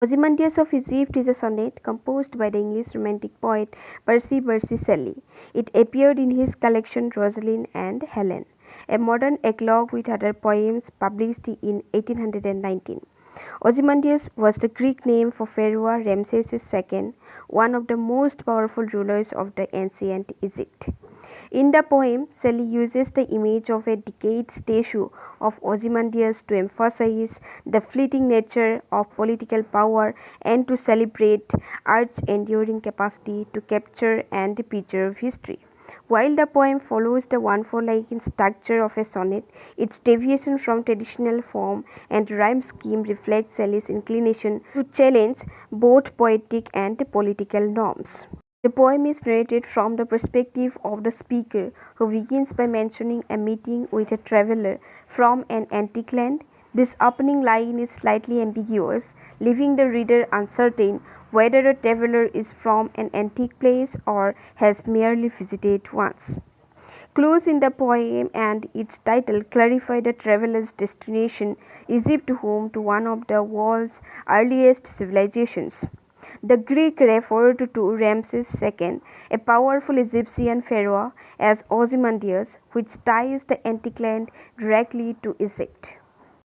Ozymandias of Egypt is a sonnet composed by the English romantic poet Percy Shelley. It appeared in his collection Rosalind and Helen, a modern eclogue with other poems published in 1819. Ozymandias was the Greek name for Pharaoh Ramses II, one of the most powerful rulers of the ancient Egypt. In the poem, Shelley uses the image of a decayed statue of Ozymandias to emphasize the fleeting nature of political power and to celebrate art's enduring capacity to capture and preserve history. While the poem follows the one-4-line structure of a sonnet, its deviation from traditional form and rhyme scheme reflects Shelley's inclination to challenge both poetic and political norms. The poem is narrated from the perspective of the speaker, who begins by mentioning a meeting with a traveler from an antique land. This opening line is slightly ambiguous, leaving the reader uncertain whether the traveler is from an antique place or has merely visited once. Clues in the poem and its title clarify the traveler's destination, Egypt, home to one of the world's earliest civilizations. The Greek referred to Ramses II, a powerful Egyptian pharaoh, as Ozymandias, which ties the antique land directly to Egypt.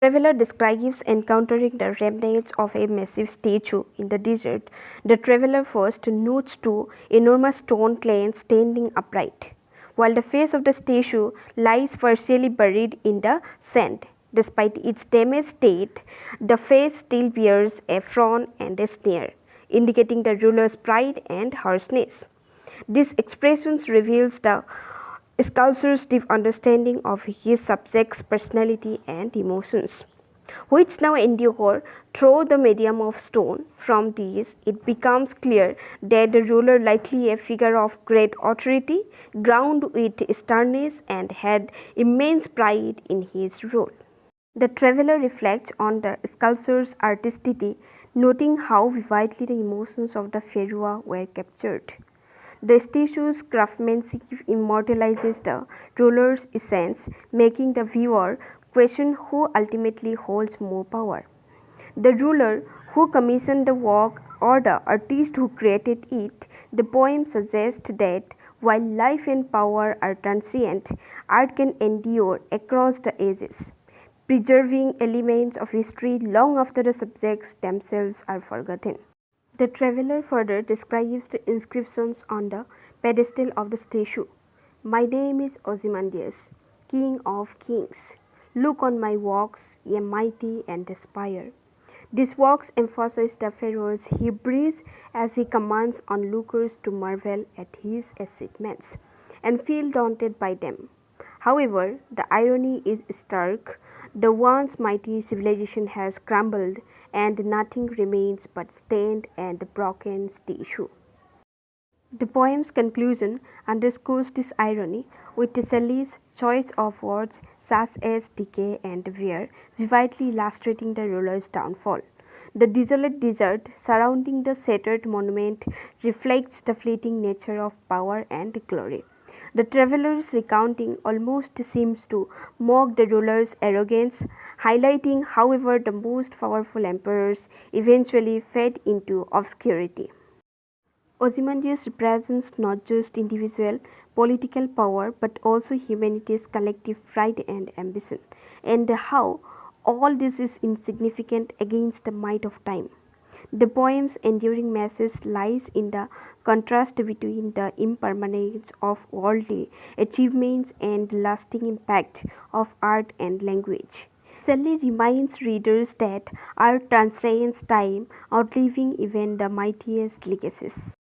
The traveler describes encountering the remnants of a massive statue in the desert. The traveler first notes two enormous stone clans standing upright, while the face of the statue lies partially buried in the sand. Despite its damaged state, the face still bears a frown and a sneer, indicating the ruler's pride and harshness. This expression reveals the sculptor's deep understanding of his subject's personality and emotions, which now endure through the medium of stone. From these, it becomes clear that the ruler, likely a figure of great authority, crowned with sternness, and had immense pride in his rule. The traveler reflects on the sculptor's artistry, noting how vividly the emotions of the pharaoh were captured. The statue's craftsmanship immortalizes the ruler's essence, making the viewer question who ultimately holds more power: the ruler who commissioned the work or the artist who created it. The poem suggests that while life and power are transient, art can endure across the ages, preserving elements of history long after the subjects themselves are forgotten. The traveler further describes the inscriptions on the pedestal of the statue. "My name is Ozymandias, King of Kings. Look on my works, ye mighty, and aspire." These works emphasize the pharaoh's hubris as he commands onlookers to marvel at his achievements and feel daunted by them. However, the irony is stark. The once mighty civilization has crumbled, and nothing remains but stained and broken statue. The poem's conclusion underscores this irony, with Shelley's choice of words such as decay and wear vividly illustrating the ruler's downfall. The desolate desert surrounding the shattered monument reflects the fleeting nature of power and glory. The traveler's recounting almost seems to mock the ruler's arrogance, highlighting, however, the most powerful emperors eventually fade into obscurity. Ozymandias represents not just individual political power but also humanity's collective pride and ambition, and how all this is insignificant against the might of time. The poem's enduring message lies in the contrast between the impermanence of worldly achievements and the lasting impact of art and language. Shelley reminds readers that art transcends time, outliving even the mightiest legacies.